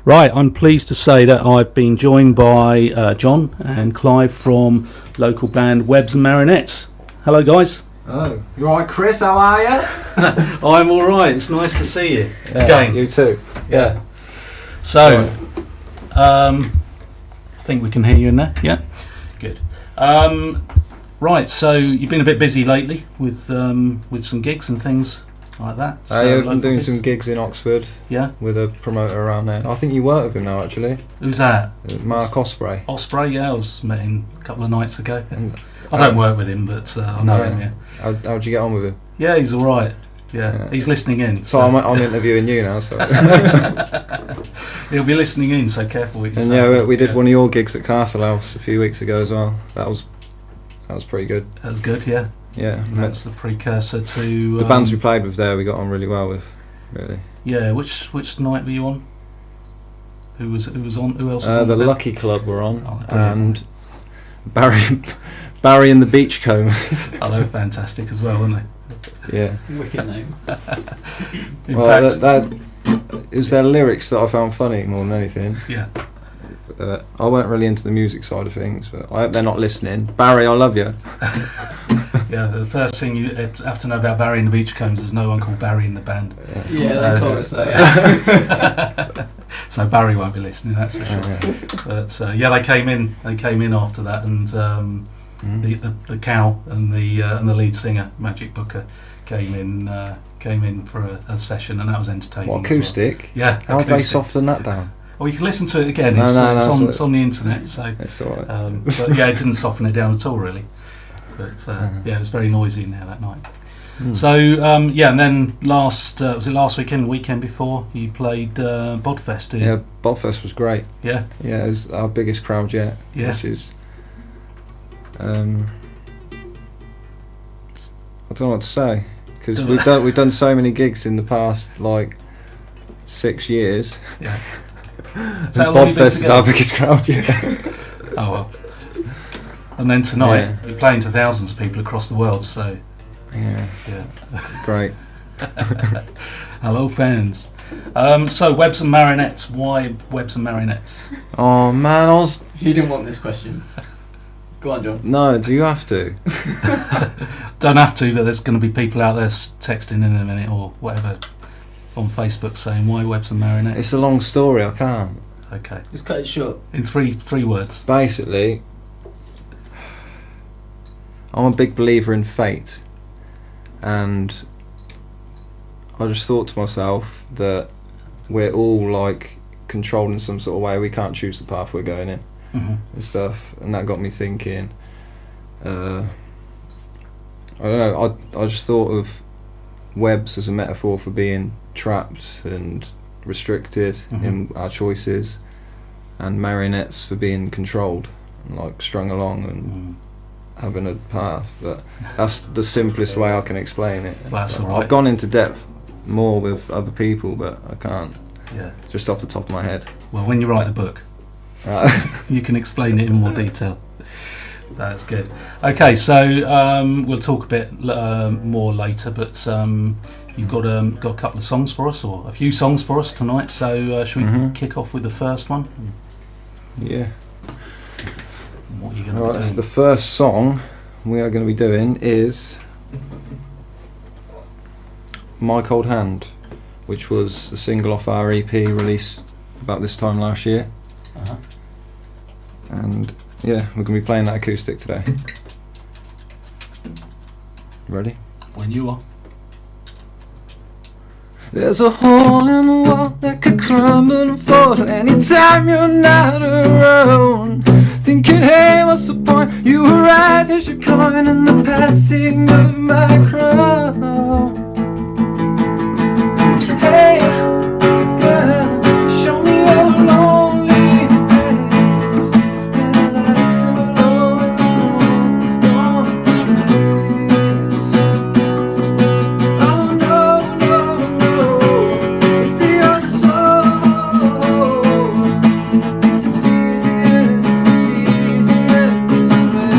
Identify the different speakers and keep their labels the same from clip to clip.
Speaker 1: Right, I'm pleased to say that I've been joined by John and Clive from local band Webs and Marionettes. Hello, guys.
Speaker 2: Oh, you alright, Chris? How are you?
Speaker 1: I'm all right. It's nice to see you again.
Speaker 2: You too.
Speaker 1: Yeah. So, I think we can hear you in there. Yeah. Good. Right. So you've been a bit busy lately with some gigs and things like that.
Speaker 2: I've been doing some gigs in Oxford.
Speaker 1: Yeah.
Speaker 2: With a promoter around there. I think you work with him now, actually.
Speaker 1: Who's that?
Speaker 2: Mark Osprey.
Speaker 1: Osprey. Yeah, I met him a couple of nights ago. I don't work with him, but I know him. Yeah.
Speaker 2: How'd you get on with him?
Speaker 1: Yeah, he's all right. Yeah, he's listening in.
Speaker 2: So I'm interviewing you now. So
Speaker 1: he'll be listening in. So careful what you say.
Speaker 2: And yeah, we did one of your gigs at Castle House a few weeks ago as well. That was pretty good.
Speaker 1: That was good. Yeah.
Speaker 2: Yeah.
Speaker 1: That's the precursor to
Speaker 2: the bands we played with there. We got on really well with, really.
Speaker 1: Yeah. Which night were you on? Who was on? Who else was on?
Speaker 2: The Lucky Club were on, and Barry and the Beachcombers.
Speaker 1: Oh, they were fantastic as well, weren't they?
Speaker 2: Yeah.
Speaker 3: Wicked name.
Speaker 1: In fact,
Speaker 2: it was their lyrics that I found funny more than anything.
Speaker 1: Yeah.
Speaker 2: I weren't really into the music side of things, but I hope they're not listening. Barry, I love you.
Speaker 1: Yeah, the first thing you have to know about Barry and the Beachcombs is no one called Barry in the band.
Speaker 3: Yeah, they told us that. Yeah.
Speaker 1: So Barry won't be listening, that's for sure. But they came in after that, and the cow and the lead singer Magic Booker came in for a session, and that was entertaining.
Speaker 2: What, acoustic?
Speaker 1: Well. Yeah.
Speaker 2: How would they soften that down?
Speaker 1: Well, you can listen to it again. It's on the internet, so
Speaker 2: it's all right.
Speaker 1: but yeah, it didn't soften it down at all, really. But it was very noisy in there that night. So and then was it last weekend, the weekend before, you played Bodfest?
Speaker 2: Yeah, Bodfest was great.
Speaker 1: Yeah.
Speaker 2: Yeah, it was our biggest crowd yet.
Speaker 1: Yeah.
Speaker 2: Which is, I don't know what to say, because we've done so many gigs in the past 6 years.
Speaker 1: Yeah.
Speaker 2: Bodfest is our biggest crowd yet.
Speaker 1: Oh well. And then tonight we're playing to thousands of people across the world. So.
Speaker 2: Yeah. Great.
Speaker 1: Hello, fans. So Webs and Marionettes. Why Webs and Marionettes?
Speaker 2: Oh man,
Speaker 3: You didn't want this question. Go on, John.
Speaker 2: No, do you have to?
Speaker 1: Don't have to, but there's going to be people out there texting in a minute or whatever on Facebook saying why Webs and Marionettes.
Speaker 2: It's a long story. I can't.
Speaker 1: Okay.
Speaker 3: Just cut it short.
Speaker 1: In three words.
Speaker 2: Basically, I'm a big believer in fate. And I just thought to myself that we're all controlled in some sort of way. We can't choose the path we're going in and stuff. And that got me thinking. I don't know. I just thought of webs as a metaphor for being trapped and restricted in our choices, and marionettes for being controlled and strung along and. Having a path, but that's the simplest way I can explain it.
Speaker 1: That's all right.
Speaker 2: I've gone into depth more with other people, but I can't.
Speaker 1: Yeah.
Speaker 2: Just off the top of my head.
Speaker 1: Well, when you write the book, you can explain it in more detail. That's good. Okay, so we'll talk a bit more later, but you've got a couple of songs for us, or a few songs for us tonight. So should we kick off with the first one?
Speaker 2: Yeah.
Speaker 1: What are you going to be doing?
Speaker 2: The first song we are going to be doing is My Cold Hand, which was the single off our EP released about this time last year. And yeah, we're going to be playing that acoustic today. Ready?
Speaker 1: When you are.
Speaker 2: There's a hole in the wall that could crumble and fall anytime you're not around. Thinking, hey, what's the point? You were right as you're coming in the passing of my crown. Hey, girl, show me your lonely face. And lights so low and warm place. Oh no, no, no, it's your soul. Things are serious this way.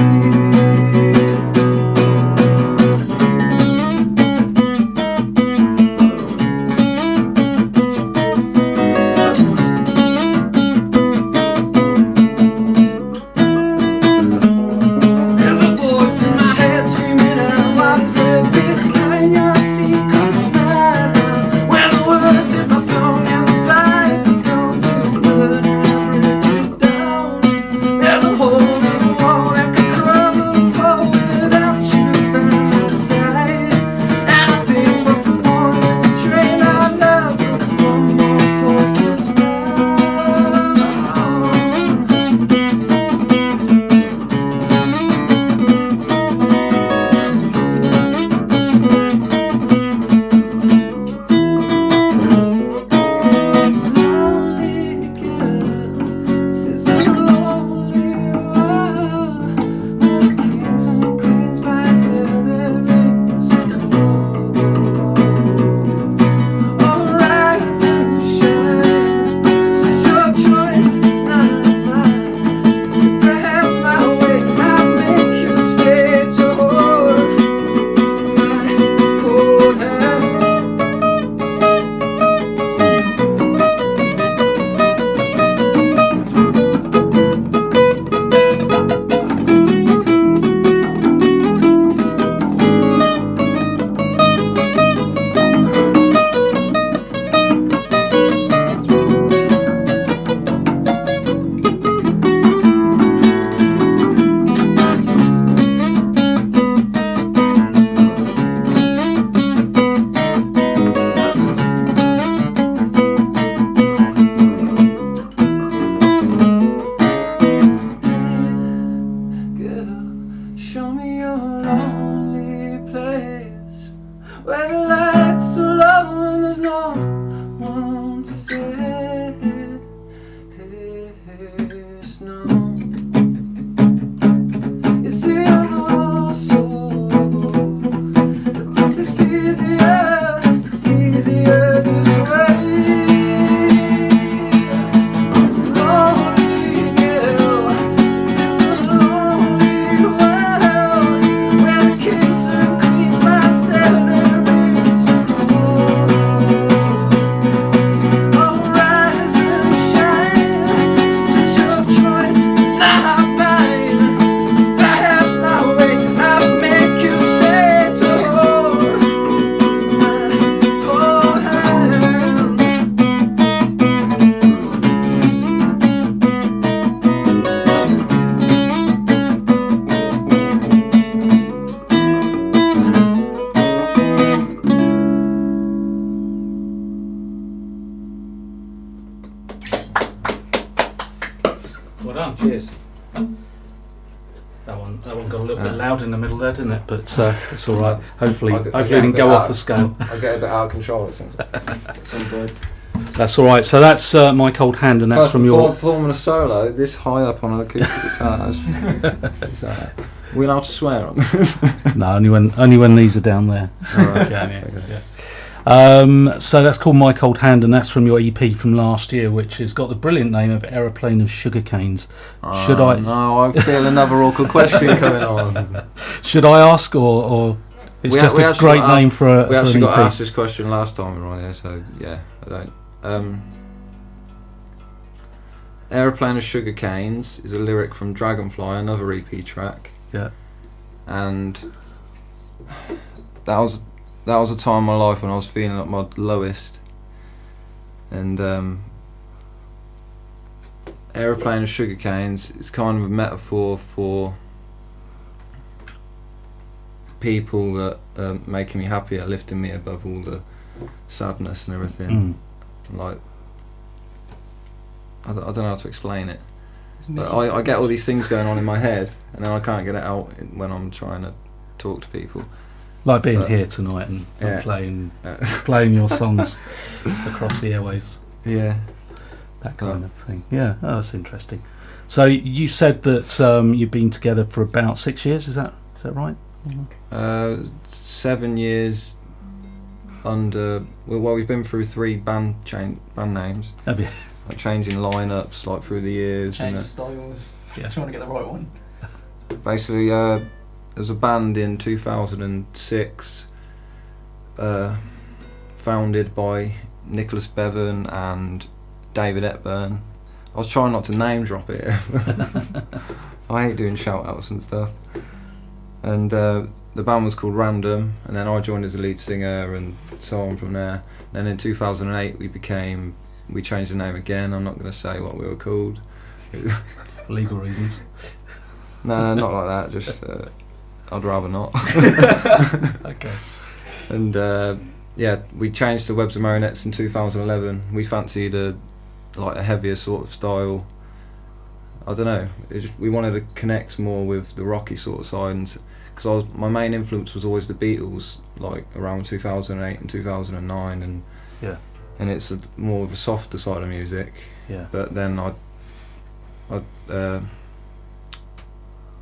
Speaker 1: Well done.
Speaker 2: Cheers.
Speaker 1: That one got a little bit loud in the middle there, didn't it? But it's all right. Hopefully,
Speaker 2: I
Speaker 1: it didn't go off the scale.
Speaker 2: I get a bit out of control at some point.
Speaker 1: That's all right. So that's My Cold Hand, and that's from your
Speaker 2: performing a solo this high up on an acoustic guitar. We're allowed to swear on this?
Speaker 1: No, only when these are down there.
Speaker 2: All right.
Speaker 1: Yeah. So that's called My Cold Hand, and that's from your EP from last year, which has got the brilliant name of Aeroplane of Sugar Canes. Should I?
Speaker 2: No, I feel another awkward question coming on.
Speaker 1: Should I ask, or it's just a great name for a?
Speaker 2: We actually
Speaker 1: for an
Speaker 2: got
Speaker 1: EP?
Speaker 2: asked this question last time we were on here, so yeah, I don't. Aeroplane of Sugar Canes is a lyric from Dragonfly, another EP track.
Speaker 1: Yeah.
Speaker 2: And that was a time in my life when I was feeling at my lowest. And Aeroplane of Sugar Canes is kind of a metaphor for people that are making me happier, lifting me above all the sadness and everything. Like, I don't know how to explain it. But I get all these things going on in my head, and then I can't get it out when I'm trying to talk to people.
Speaker 1: Like being here tonight and playing your songs across the airwaves.
Speaker 2: Yeah.
Speaker 1: That kind of thing. Yeah, that's interesting. So you said that you've been together for about 6 years, is that right?
Speaker 2: 7 years under... Well, we've been through 3 band names.
Speaker 1: Have you?
Speaker 2: Like changing lineups like through the years.
Speaker 3: Change of styles.
Speaker 1: Yeah.
Speaker 3: Trying to get the right one.
Speaker 2: Basically, there was a band in 2006 founded by Nicholas Bevan and David Epburn. I was trying not to name drop it. I hate doing shout outs and stuff. And the band was called Random, and then I joined as a lead singer and so on from there. And then in 2008 we changed the name again. I'm not going to say what we were called.
Speaker 1: For legal reasons.
Speaker 2: No, not like that. Just I'd rather not.
Speaker 1: Okay.
Speaker 2: And we changed to Webs and Marionettes in 2011. We fancied a heavier sort of style. I don't know. We wanted to connect more with the rocky sort of side, because my main influence was always the Beatles, like around 2008 and 2009, and
Speaker 1: yeah.
Speaker 2: And it's more of a softer side of music.
Speaker 1: Yeah.
Speaker 2: But then I'd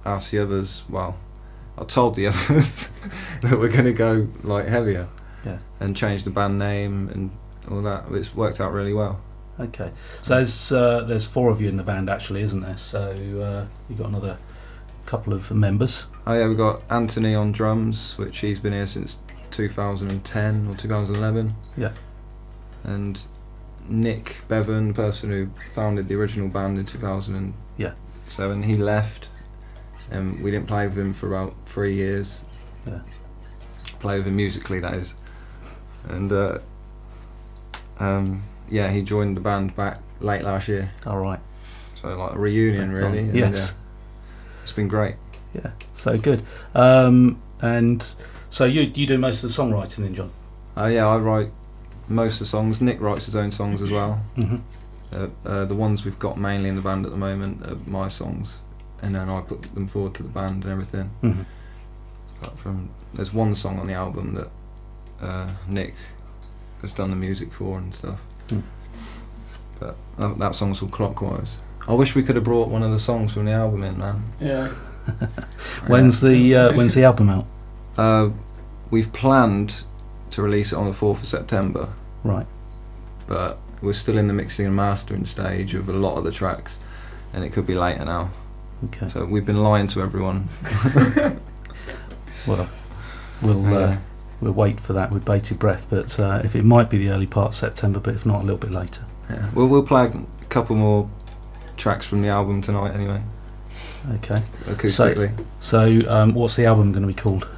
Speaker 2: asked the others. Well, I told the others that we're going to go like heavier.
Speaker 1: Yeah. And
Speaker 2: change the band name and all that. It's worked out really well.
Speaker 1: Okay. So there's 4 of you in the band actually, isn't there? So you've got another couple of members.
Speaker 2: Oh yeah, we've got Anthony on drums, which he's been here since 2010 or 2011.
Speaker 1: Yeah.
Speaker 2: And Nick Bevan, the person who founded the original band in 2007, he left, and we didn't play with him for about 3 years.
Speaker 1: Yeah.
Speaker 2: Play with him musically, that is. And he joined the band back late last year.
Speaker 1: All right.
Speaker 2: So like a reunion, really. And,
Speaker 1: yes.
Speaker 2: It's been great.
Speaker 1: Yeah. So good. And so you do most of the songwriting then, John?
Speaker 2: Yeah, I write most of the songs. Nick writes his own songs as well.
Speaker 1: Mm-hmm.
Speaker 2: The ones we've got mainly in the band at the moment are my songs, and then I put them forward to the band and everything.
Speaker 1: Mm-hmm.
Speaker 2: There's one song on the album that Nick has done the music for and stuff.
Speaker 1: Mm.
Speaker 2: But that song's called Clockwise. I wish we could have brought one of the songs from the album in, man.
Speaker 3: Yeah.
Speaker 1: When's the album out?
Speaker 2: We've planned to release it on the 4th of September.
Speaker 1: Right.
Speaker 2: But we're still in the mixing and mastering stage of a lot of the tracks, and it could be later now.
Speaker 1: Okay.
Speaker 2: So we've been lying to everyone.
Speaker 1: Well, we'll wait for that with bated breath. But if it might be the early part of September, but if not, a little bit later.
Speaker 2: Yeah. We'll play a couple more tracks from the album tonight, anyway.
Speaker 1: Okay.
Speaker 2: Acoustically.
Speaker 1: So what's the album going to be called?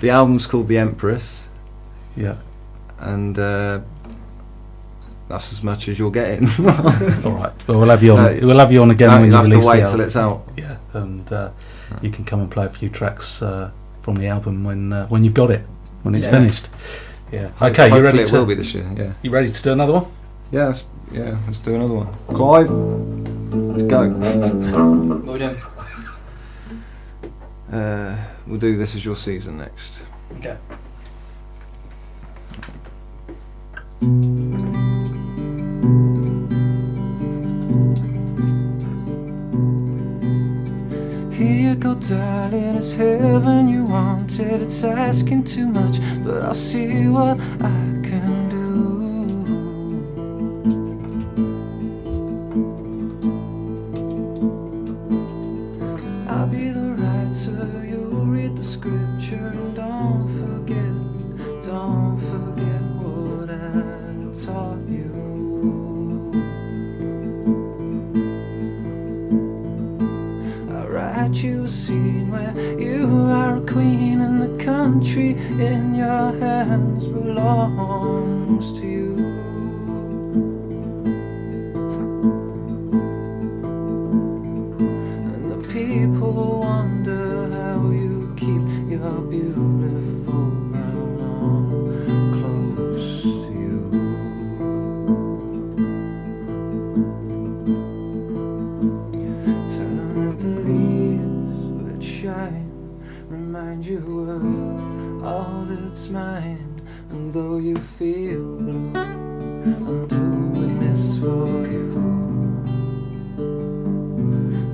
Speaker 2: The album's called The Empress.
Speaker 1: Yeah.
Speaker 2: And that's as much as you're getting.
Speaker 1: All right. Well, we'll have you on. We'll have you on again when you release the album.
Speaker 2: You'll have to wait till it's out.
Speaker 1: Yeah, and you can come and play a few tracks from the album when you've got it, when it's finished. Yeah. Okay. You ready?
Speaker 2: It will be this year. Yeah.
Speaker 1: You ready to do another one?
Speaker 2: Yeah. Yeah, let's do another one. Clive, let's go.
Speaker 3: What are we doing?
Speaker 2: We'll do This Is Your Season next.
Speaker 3: Okay.
Speaker 2: Here you go, darling, it's heaven you wanted. It's asking too much, but I'll see what I can do. I'll be the writer, you'll read the scripture, and don't forget what I taught you. Write you a scene where you are a queen and the country in your hands belongs to you. And the people wonder how you keep your beautiful brown arm close to you. Tell them that the leaves would shine, remind you of all that's mine. And though you feel blue, I'm doing this for you.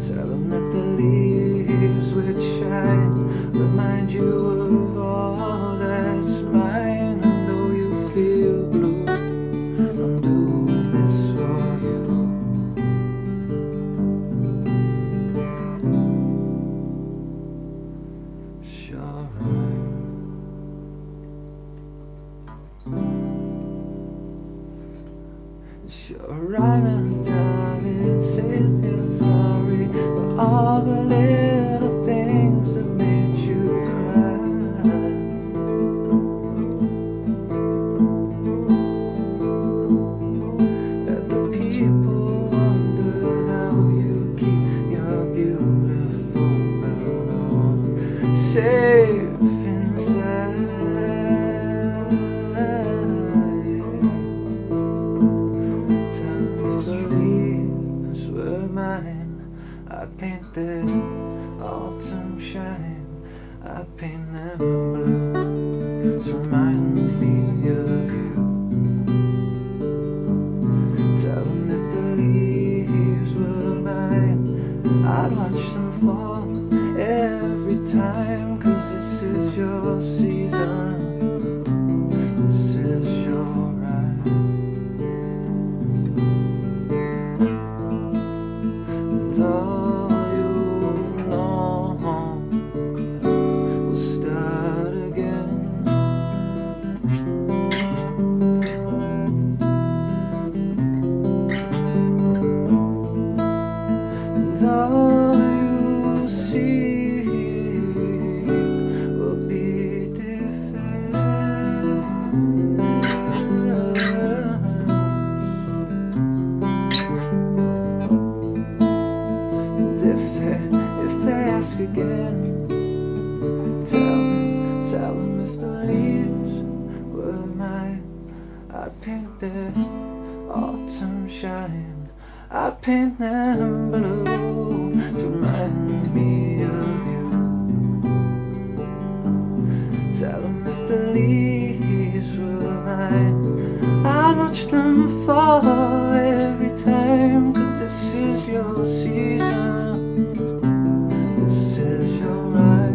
Speaker 2: Tell them that the leaves would shine, remind you of all that's mine. And though you feel blue, I'm doing this for you. Sure rhyming, darling, say you're sorry for all the little things that made you cry. That the people wonder how you keep your beautiful brown arm safe inside. I paint their autumn shine, I paint them blue to remind me of you. Tell them if the leaves were mine, I'd watch them fall every time. 'Cause this is your season, this is your right. And all you know will start again. And all you see will be defense. And if they ask again, tell them if the leaves were mine, I'd paint their autumn shine, I'd paint them blue to remind me of you. Tell them if the leaves were mine, I'd watch them fall every time. 'Cause this is your season, this is your right.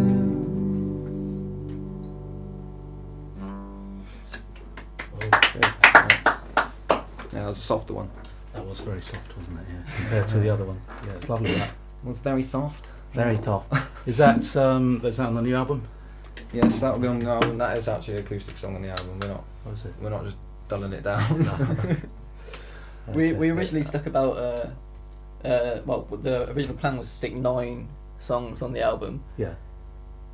Speaker 2: Yeah, that was a softer one.
Speaker 1: That was very soft, wasn't it? Yeah, compared to the other one. Yeah, it's lovely. That
Speaker 2: It was very soft.
Speaker 1: very tough. Is that on the new album?
Speaker 2: Yes, that'll be on the album. That is actually an acoustic song on the album.
Speaker 1: What is it?
Speaker 2: We're not just dulling it down.
Speaker 3: We
Speaker 1: Okay.
Speaker 3: originally stuck about well, the original plan was to stick 9 songs on the album,
Speaker 1: Yeah.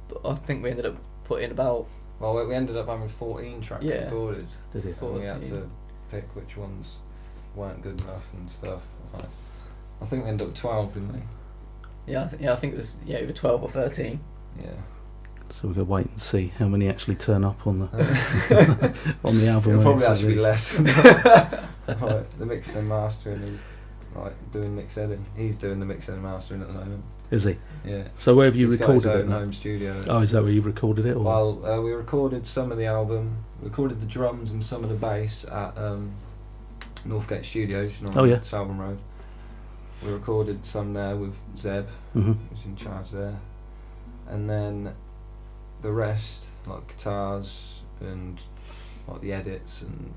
Speaker 3: but I think we ended up putting about
Speaker 2: Well, we ended up having 14 tracks
Speaker 3: Yeah.
Speaker 2: recorded.
Speaker 1: Did it?
Speaker 2: And we had
Speaker 3: 14.
Speaker 2: to pick which ones weren't good enough and stuff. I think we ended up with 12, didn't we?
Speaker 3: I think it was either 12 or 13.
Speaker 2: Yeah.
Speaker 1: So we could wait and see how many actually turn up on the on the album.
Speaker 2: It'll
Speaker 1: when
Speaker 2: probably
Speaker 1: it's
Speaker 2: actually be
Speaker 1: released.
Speaker 2: less. Like, the mixing and mastering is like doing mix editing. He's doing the mixing and mastering at the moment.
Speaker 1: Is he?
Speaker 2: Yeah.
Speaker 1: So where have you
Speaker 2: He's
Speaker 1: recorded
Speaker 2: got his
Speaker 1: it?
Speaker 2: own home studio.
Speaker 1: Oh, is that where you've recorded it? Or?
Speaker 2: Well, we recorded some of the album. We recorded the drums and some of the bass at Northgate Studios, on Salburn Road. We recorded some there with Zeb, who's in charge there, and then the rest, like guitars and like the edits and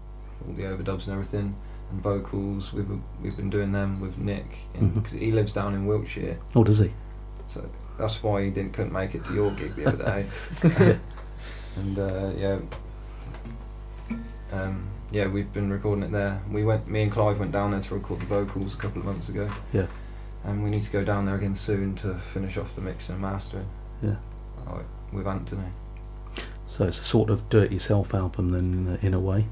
Speaker 2: all the overdubs and everything, and vocals. We've been doing them with Nick because he lives down in Wiltshire.
Speaker 1: Oh, does he?
Speaker 2: So that's why he couldn't make it to your gig the other day. And we've been recording it there. Me and Clive went down there to record the vocals a couple of months ago.
Speaker 1: Yeah. And
Speaker 2: we need to go down there again soon to finish off the mixing and mastering.
Speaker 1: Yeah.
Speaker 2: With Anthony.
Speaker 1: So it's a sort of do-it-yourself album then, in a way.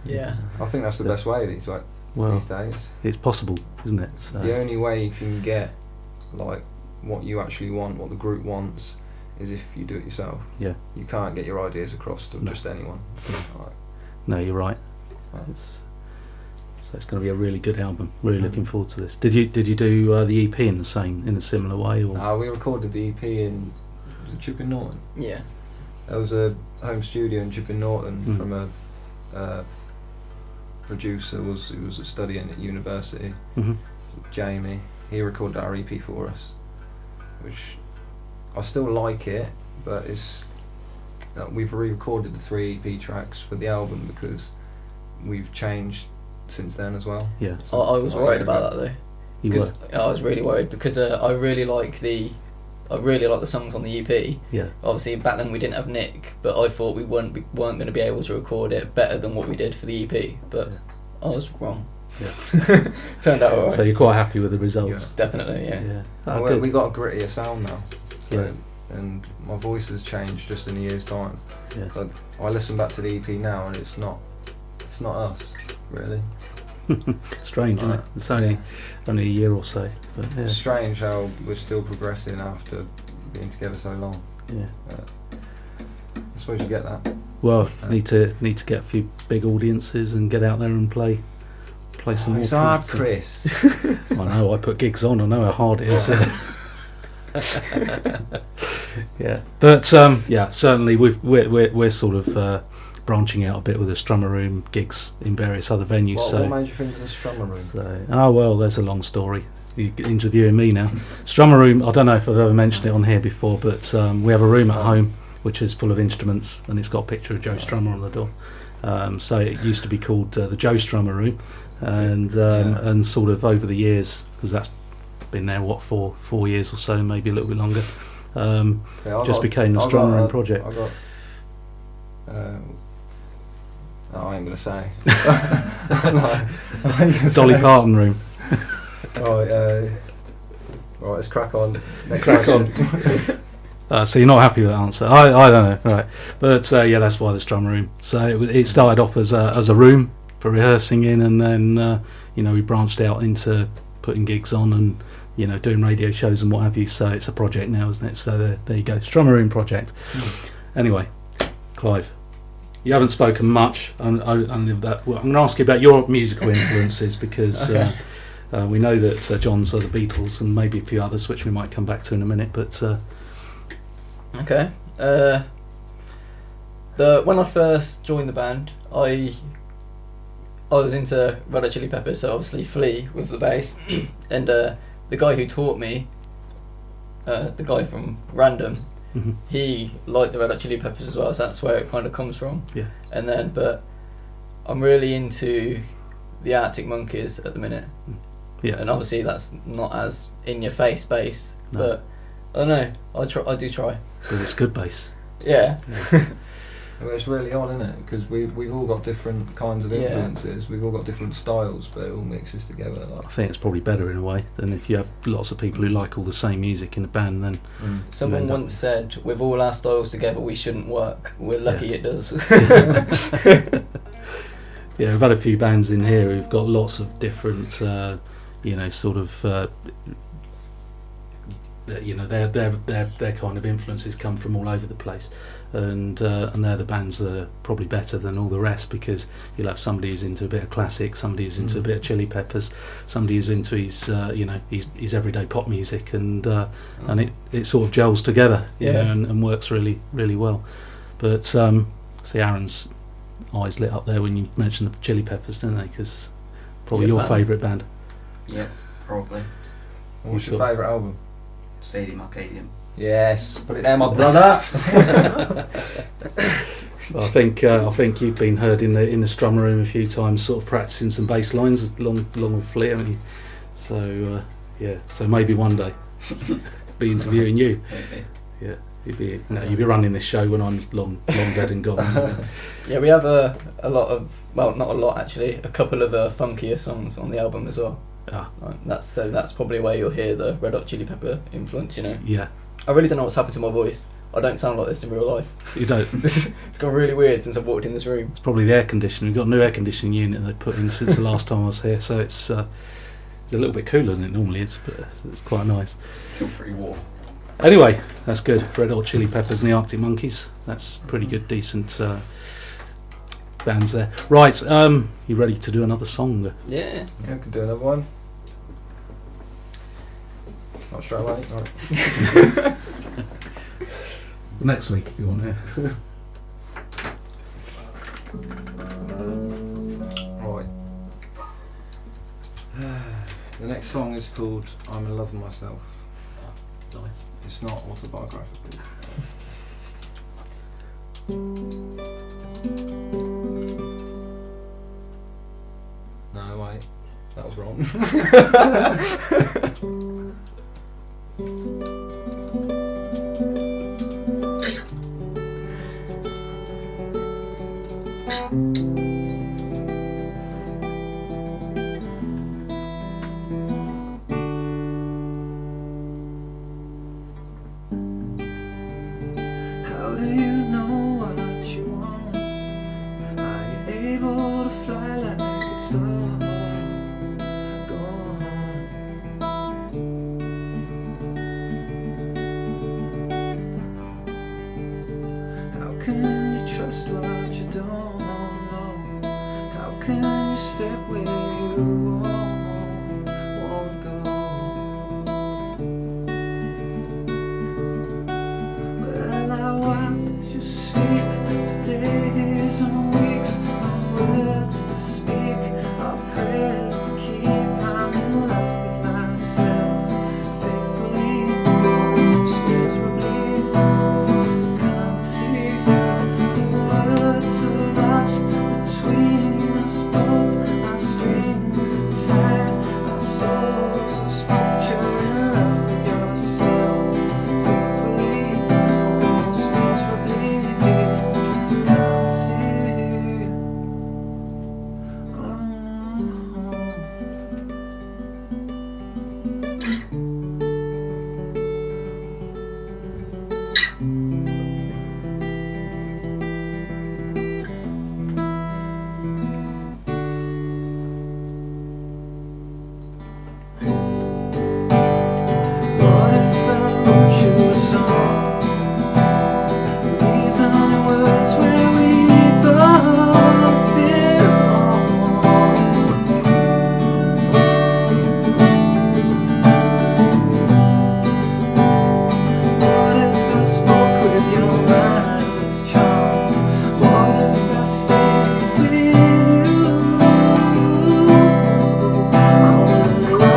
Speaker 3: Yeah.
Speaker 2: I think that's the best way these days.
Speaker 1: It's possible, isn't it? So
Speaker 2: the only way you can get like what you actually want, what the group wants, is if you do it yourself.
Speaker 1: Yeah.
Speaker 2: You can't get your ideas across to just anyone.
Speaker 1: No, you're right. So it's going to be a really good album. Really looking forward to this. Did you do the EP in a similar way? Or?
Speaker 2: We recorded the EP in Chipping Norton.
Speaker 3: Yeah.
Speaker 2: There was a home studio in Chipping Norton from a producer who was studying at university. Jamie. He recorded our EP for us, which I still like it, but it's we've re-recorded the 3 EP tracks for the album because we've changed since then as well.
Speaker 1: Yeah.
Speaker 3: So I was worried about that though.
Speaker 1: You were?
Speaker 3: I was really worried because I really like the songs on the EP.
Speaker 1: Yeah.
Speaker 3: Obviously back then we didn't have Nick, but I thought we weren't going to be able to record it better than what we did for the EP. But I was wrong.
Speaker 1: Yeah.
Speaker 3: Turned out alright.
Speaker 1: So you're quite happy with the results?
Speaker 3: Yeah. Definitely, yeah.
Speaker 1: Oh,
Speaker 2: we got a grittier sound now. So,
Speaker 1: yeah.
Speaker 2: And my voice has changed just in a year's time.
Speaker 1: Yeah.
Speaker 2: So I listen back to the EP now and it's not us, really.
Speaker 1: Strange, isn't it? It's only a year or so. But yeah.
Speaker 2: It's strange how we're still progressing after being together so long.
Speaker 1: Yeah.
Speaker 2: I suppose you get that.
Speaker 1: Well, need to get a few big audiences and get out there and play some more.
Speaker 2: It's hard,
Speaker 1: gigs.
Speaker 2: Chris.
Speaker 1: I know. I put gigs on. I know how hard it is. Yeah, but certainly we're sort of branching out a bit with the Strummer Room gigs in various other venues.
Speaker 2: What made you think of the Strummer Room?
Speaker 1: There's a long story. You're interviewing me now. Strummer Room. I don't know if I've ever mentioned it on here before, but we have a room at home which is full of instruments, and it's got a picture of Joe Strummer on the door. So it used to be called the Joe Strummer Room, and sort of over the years, because that's been there 4 years or so, maybe a little bit longer, became the Strummer Room project.
Speaker 2: I ain't gonna say.
Speaker 1: Dolly Parton Room.
Speaker 2: Right, let's crack on.
Speaker 1: Crack on. So you're not happy with that answer? I don't know, right? But that's why the Strummer Room. So it started off as a room for rehearsing in, and then we branched out into putting gigs on and doing radio shows and what have you. So it's a project now, isn't it? So there you go, Strummer Room project. Anyway, Clive, you haven't spoken much. I'm going to ask you about your musical influences because we know that John's are the Beatles and maybe a few others, which we might come back to in a minute. But
Speaker 3: okay. When I first joined the band, I was into Red Hot Chili Peppers, so obviously Flea with the bass, and the guy who taught me, the guy from Random, he liked the Red Hot Chili Peppers as well, so that's where it kind of comes from.
Speaker 1: Yeah.
Speaker 3: And then, but I'm really into the Arctic Monkeys at the minute.
Speaker 1: Yeah.
Speaker 3: And obviously that's not as in your face bass, but I don't know. I do try.
Speaker 1: But it's good bass.
Speaker 3: Yeah.
Speaker 2: Well, it's really odd, isn't it? Because we've all got different kinds of influences. We've all got different styles, but it all mixes together.
Speaker 1: I think it's probably better in a way than if you have lots of people who like all the same music in a band. Then
Speaker 3: someone once said, "With all our styles together, we shouldn't work." We're lucky it does.
Speaker 1: Yeah, we've had a few bands in here who've got lots of different, their kind of influences come from all over the place. and they're the bands that are probably better than all the rest, because you'll have somebody who's into a bit of classic, somebody who's into a bit of Chili Peppers, somebody who's into his everyday pop music, and it sort of gels together, you know, and works really, really well. But see, Aaron's eyes lit up there when you mentioned the Chili Peppers, didn't they? Because probably your favourite band.
Speaker 4: Yeah, probably.
Speaker 2: What's your favourite album?
Speaker 4: Stadium Arcadium.
Speaker 2: Yes, put it down, my brother.
Speaker 1: I think you've been heard in the strum room a few times, sort of practicing some bass lines along with Flea, haven't you? So so maybe one day be interviewing you. Yeah, you'd be running this show when I'm long dead and gone.
Speaker 3: Yeah, we have a lot of, well, not a lot actually, a couple of funkier songs on the album as well. That's probably where you'll hear the Red Hot Chili Pepper influence, you know.
Speaker 1: Yeah.
Speaker 3: I really don't know what's happened to my voice. I don't sound like this in real life.
Speaker 1: You don't.
Speaker 3: It's gone really weird since I've walked in this room.
Speaker 1: It's probably the air conditioning. We've got a new air conditioning unit they put in since the last time I was here, so it's a little bit cooler than it normally is, but it's quite nice.
Speaker 4: Still pretty warm.
Speaker 1: Anyway, that's good. Red Hot Chili Peppers and the Arctic Monkeys. That's pretty good, decent bands there. Right, you ready to do another song?
Speaker 3: Yeah,
Speaker 2: we can do another one. Not straight away. Right.
Speaker 1: Next week if you want, yeah.
Speaker 2: Right. The next song is called I'm in Love with Myself.
Speaker 1: Nice.
Speaker 2: It's not autobiographical. No, wait. That was wrong.
Speaker 5: How do you know what you want? Are you able to fly like it's all gone? How can you trust what you don't know? How can you step where you won't go? Well, I watch you sleep for days and weeks, no words to speak, our prayers to keep. I'm in love with myself, faithfully, most miserably. Come and see, the words are lost between us both. Our strings are tied, our souls are sculpture. In love with yourself, faithfully, most miserably. Come and see. What if I wrote you a song? These are the words where we both belong. What if I spoke with your mother's charm? What if I stayed with you all along?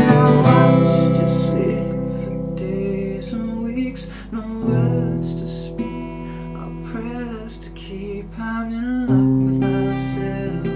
Speaker 5: I watched you sleep for days and weeks, no words to speak, our prayers to keep. I'm in love with myself.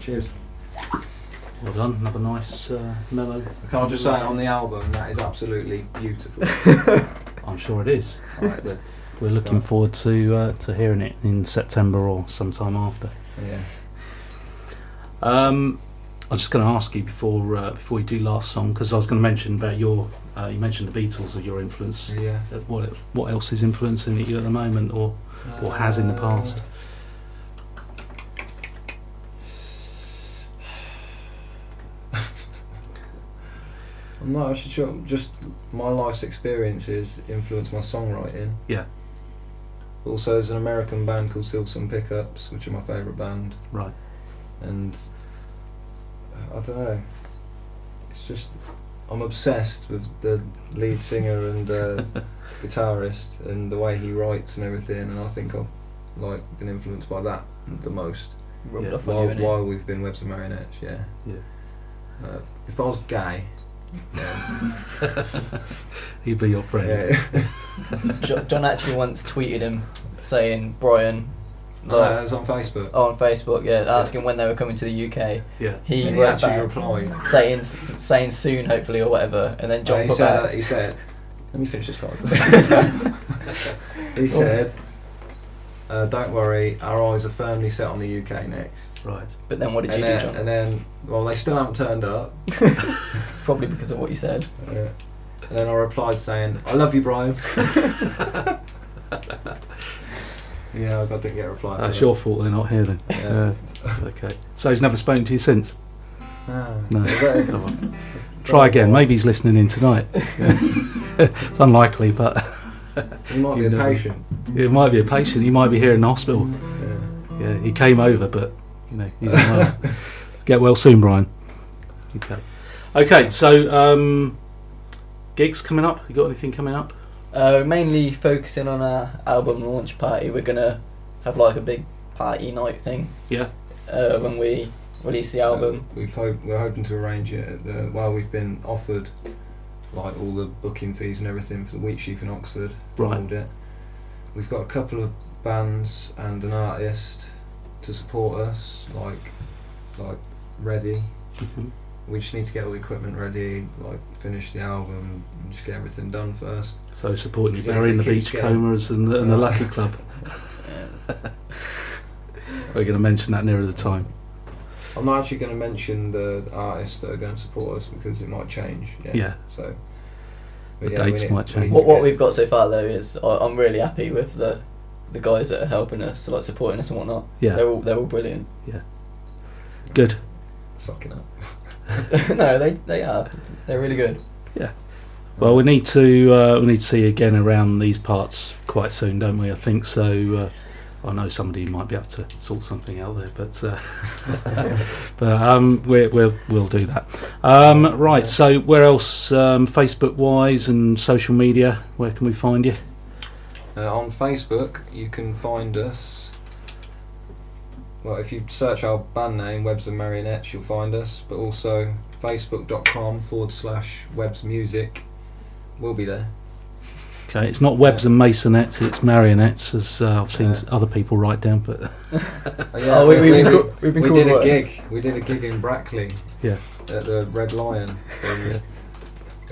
Speaker 2: Cheers.
Speaker 1: Well done. Another nice mellow.
Speaker 2: Can I just say on the album that is absolutely beautiful.
Speaker 1: I'm sure it is.
Speaker 2: Right.
Speaker 1: We're looking forward to hearing it in September or sometime after.
Speaker 2: Yeah.
Speaker 1: I was just going to ask you before you do last song, because I was going to mention about your. You mentioned the Beatles are your influence.
Speaker 2: Yeah.
Speaker 1: What else is influencing you at the moment, or has in the past?
Speaker 2: I'm not actually sure. Just my life's experiences influence my songwriting.
Speaker 1: Yeah.
Speaker 2: Also, there's an American band called Silks and Pickups, which are my favourite band.
Speaker 1: Right.
Speaker 2: And I don't know. It's just I'm obsessed with the lead singer and guitarist and the way he writes and everything. And I think I've been influenced by that the most.
Speaker 3: Rubbed off on you, innit?
Speaker 2: While we've been Webs and Marionettes, yeah.
Speaker 1: Yeah.
Speaker 2: If I was gay.
Speaker 1: He'd be your friend.
Speaker 2: Yeah.
Speaker 3: John actually once tweeted him saying, Brian.
Speaker 2: It was on Facebook.
Speaker 3: Oh, on Facebook, yeah, asking when they were coming to the UK.
Speaker 1: Yeah.
Speaker 3: He
Speaker 2: And
Speaker 3: wrote
Speaker 2: actually
Speaker 3: back
Speaker 2: replied.
Speaker 3: saying soon, hopefully, or whatever, and then John
Speaker 2: he
Speaker 3: put
Speaker 2: said,
Speaker 3: back.
Speaker 2: he said, let me finish this card. He said, don't worry, our eyes are firmly set on the UK next.
Speaker 1: Right.
Speaker 3: But then what did you do, John?
Speaker 2: And then, well, they still haven't turned up.
Speaker 3: Probably because of what you said.
Speaker 2: And then I replied saying, I love you, Brian. Yeah, I didn't get a reply.
Speaker 1: That's your fault they're not here then.
Speaker 2: Yeah.
Speaker 1: Okay. So he's never spoken to you since?
Speaker 2: No.
Speaker 1: No. Oh, well. Try again. Maybe he's listening in tonight. It's unlikely, but
Speaker 2: He might be a patient.
Speaker 1: It might be a patient. He might be here in the hospital. Yeah. He came over, but he's unwell. Get well soon, Brian. Okay. So gigs coming up. You got anything coming up?
Speaker 3: Mainly focusing on our album launch party. We're gonna have like a big party night thing.
Speaker 1: Yeah.
Speaker 3: When we release the album.
Speaker 2: We're hoping to arrange it. We've been offered like all the booking fees and everything for the Wheat Sheaf in Oxford to
Speaker 1: Right.
Speaker 2: hold it. We've got a couple of bands and an artist to support us, like ready.
Speaker 1: Mm-hmm.
Speaker 2: We just need to get all the equipment ready, like finish the album, and just get everything done first.
Speaker 1: So supporting you,
Speaker 2: Because
Speaker 1: Barry and the
Speaker 2: everything keeps
Speaker 1: Beachcombers and the Lucky Club. We're going to mention that nearer the time.
Speaker 2: I'm not actually going to mention the artists that are going to support us because it might change.
Speaker 1: Yeah.
Speaker 2: So
Speaker 1: The dates might change.
Speaker 3: What we've got so far though is I'm really happy with the guys that are helping us, like supporting us and whatnot.
Speaker 1: Yeah.
Speaker 3: They're all brilliant.
Speaker 1: Yeah. Good.
Speaker 2: Sucking up.
Speaker 3: No, they are. They're really good.
Speaker 1: Yeah. Well, we need to see you again around these parts quite soon, don't we? I think so. I know somebody might be able to sort something out there, but we'll do that. Right. So where else? Facebook wise and social media. Where can we find you?
Speaker 2: On Facebook, you can find us. Well, if you search our band name, Webs and Marionettes, you'll find us. But also facebook.com/Webs Music. We'll be there.
Speaker 1: Okay, it's not Webs and Masonettes, it's Marionettes, as I've seen other people write down. But
Speaker 3: We've been
Speaker 2: did a
Speaker 3: words.
Speaker 2: gig. We did a gig in Brackley.
Speaker 1: Yeah.
Speaker 2: At the Red Lion.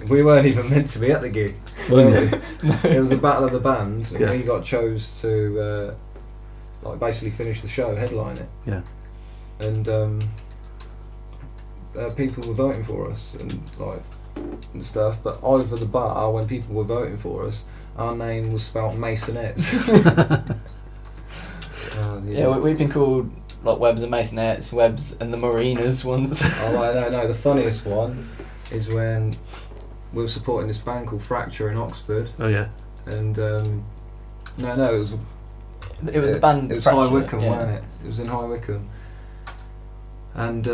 Speaker 2: We weren't even meant to be at the gig. It was a battle of the bands, and we got chose to basically finish the show, headline it.
Speaker 1: Yeah.
Speaker 2: And people were voting for us and stuff, but over the bar when people were voting for us, our name was spelt Masonettes.
Speaker 3: We've been called like Webs and Masonettes, Webs and the Marinas once.
Speaker 2: No, the funniest one is when we were supporting this band called Fracture in Oxford.
Speaker 1: Oh yeah.
Speaker 2: And it was
Speaker 3: the band.
Speaker 2: It was
Speaker 3: Fracture,
Speaker 2: High Wycombe,
Speaker 3: yeah.
Speaker 2: wasn't it? It was in High Wycombe. And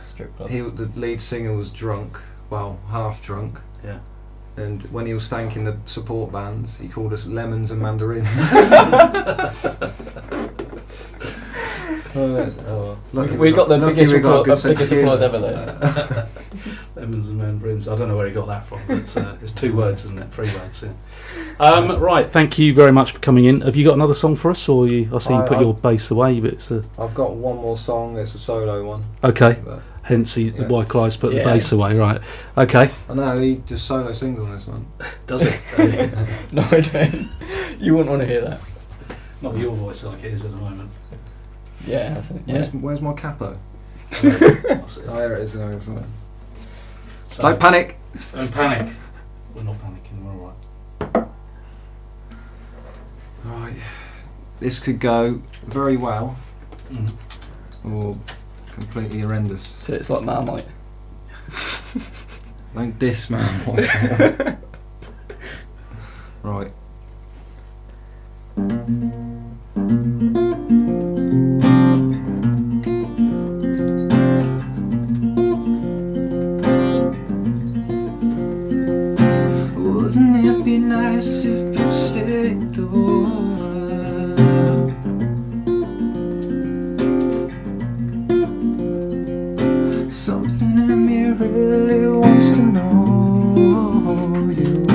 Speaker 3: Strip club.
Speaker 2: the lead singer was drunk, well, half drunk.
Speaker 1: Yeah.
Speaker 2: And when he was thanking the support bands, he called us lemons and mandarins.
Speaker 3: We got the biggest applause ever though.
Speaker 1: Lemons and mandarins. I don't know where he got that from, but it's 2 words, isn't it? 3 words, yeah. Right, thank you very much for coming in. Have you got another song for us, or I see you put your bass away, but it's
Speaker 2: I've got one more song, it's a solo one.
Speaker 1: Okay,
Speaker 2: But
Speaker 1: hence why Clive's put the bass away, right. Okay.
Speaker 2: I know, he just solo sings on this one.
Speaker 1: Does it?
Speaker 3: No, I don't. You wouldn't want to hear that.
Speaker 1: Not your voice like it is at the moment.
Speaker 3: Yeah, that's it. Yeah.
Speaker 2: Where's my capo?
Speaker 1: I'll see.
Speaker 2: Oh, here it is. There, somewhere.
Speaker 1: So,
Speaker 2: Don't panic.
Speaker 1: Don't panic. We're not panicking, we're alright.
Speaker 2: Right. This could go very well, or completely horrendous.
Speaker 3: So it's like Marmite.
Speaker 2: Don't diss, man. Right.
Speaker 5: Wouldn't it be nice if you stayed over? Something in me really wants to know you.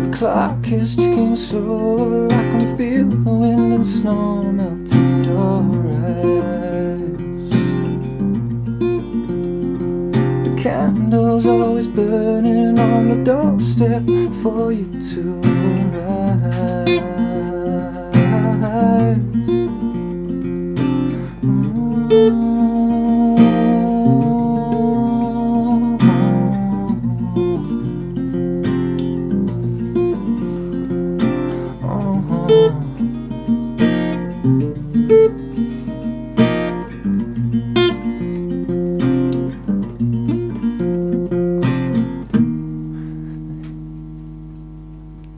Speaker 5: The clock is ticking slower. I can feel the wind and snow melting your eyes. The candle's always burning on the doorstep for you to arrive.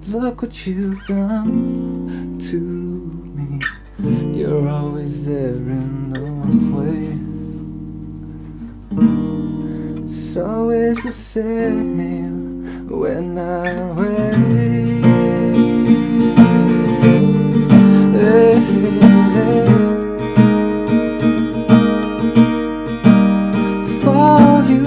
Speaker 5: Look what you've done to me. You're always there in the way. It's always the same when I wait. Hey, hey. For you.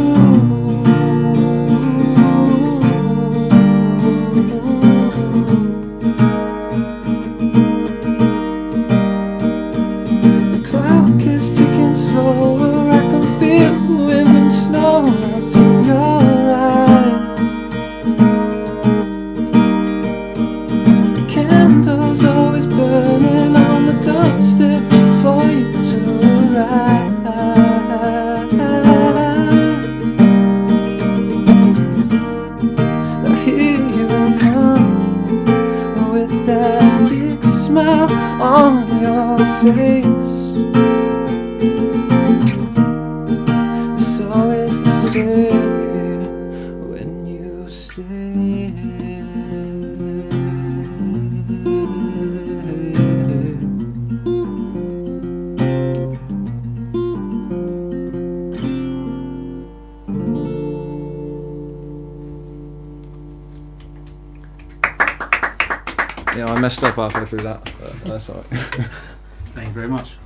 Speaker 2: Yeah, I messed up halfway through that, but that's alright.
Speaker 1: Thank you very much.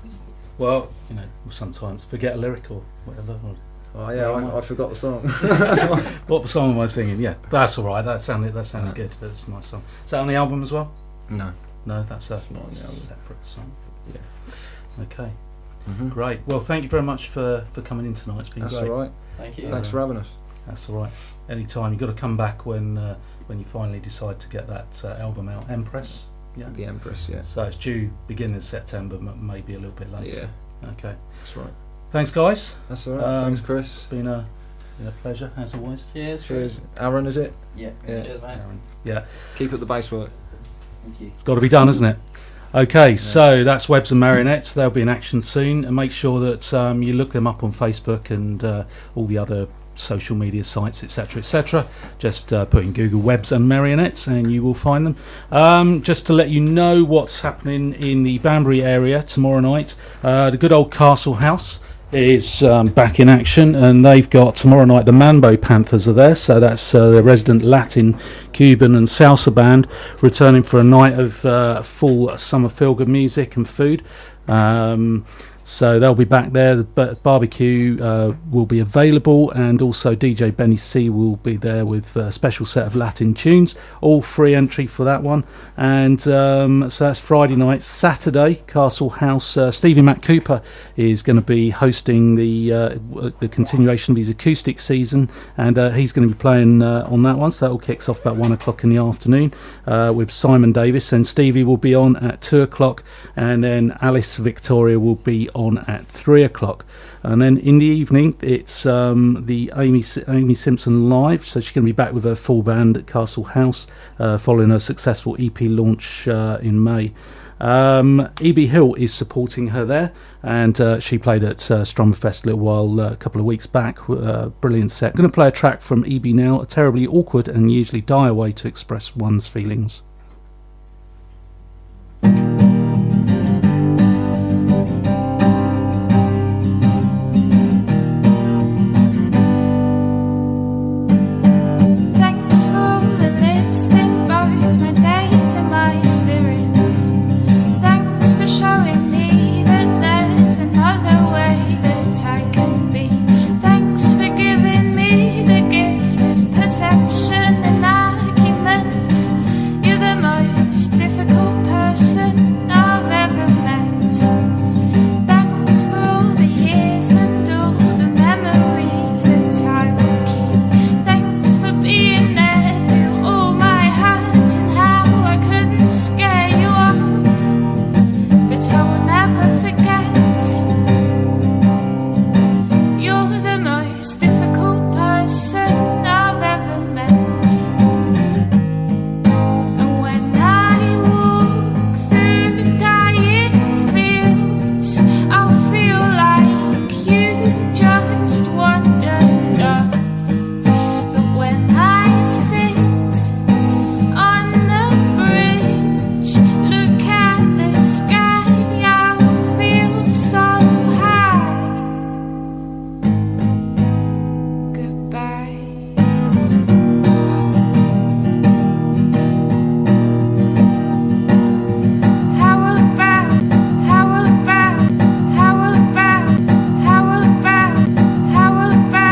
Speaker 1: Well, we'll sometimes forget a lyric or whatever.
Speaker 2: Oh yeah, I forgot the song.
Speaker 1: What song am I singing? Yeah, that's all right. That sounded good. That's a nice song. Is that on the album as well?
Speaker 2: No,
Speaker 1: that's
Speaker 2: not on the album.
Speaker 1: Separate song.
Speaker 2: Yeah.
Speaker 1: Okay.
Speaker 2: Mm-hmm.
Speaker 1: Great. Well, thank you very much for coming in tonight. It's been
Speaker 2: That's
Speaker 1: great.
Speaker 2: all right.
Speaker 3: Thank you.
Speaker 2: Thanks for having us.
Speaker 1: That's all right. Anytime. You've got to come back when you finally decide to get that album out. Empress. Yeah.
Speaker 2: The Empress, yeah.
Speaker 1: So it's due beginning of September, maybe a little bit later.
Speaker 2: Yeah.
Speaker 1: Okay.
Speaker 2: That's right.
Speaker 1: Thanks, guys.
Speaker 2: That's all right. Thanks, Chris.
Speaker 1: It's been a pleasure as always.
Speaker 3: Cheers.
Speaker 2: Cheers. Aaron, is it?
Speaker 4: Yeah.
Speaker 2: Yeah.
Speaker 3: Cheers, mate.
Speaker 1: Yeah.
Speaker 2: Keep up the bass work.
Speaker 4: Thank you.
Speaker 1: It's got to be done, isn't it? Okay, so that's Webs and Marionettes. They'll be in action soon, and make sure that you look them up on Facebook and all the other social media sites, etc., etc. Just put in Google Webs and Marionettes and you will find them. Just to let you know what's happening in the Banbury area tomorrow night, the good old Castle House is back in action, and they've got tomorrow night the Mambo Panthers are there, so that's the resident Latin, Cuban and salsa band returning for a night of full summer feel-good music and food. So they'll be back there, but barbecue will be available, and also DJ Benny C will be there with a special set of Latin tunes, all free entry for that one. And so that's Friday night. Saturday, Castle House, Stevie Mac Cooper is going to be hosting the continuation of his acoustic season, and he's going to be playing on that one, so that all kicks off about 1 o'clock in the afternoon with Simon Davis, and Stevie will be on at 2 o'clock, and then Alice Victoria will be on at 3 o'clock. And then in the evening it's the Amy Simpson live, so she's going to be back with her full band at Castle House following her successful EP launch in May. E.B. Hill is supporting her there, and she played at Strummerfest a couple of weeks back. Brilliant set. I'm going to play a track from E.B. now, a terribly awkward and usually dire way to express one's feelings.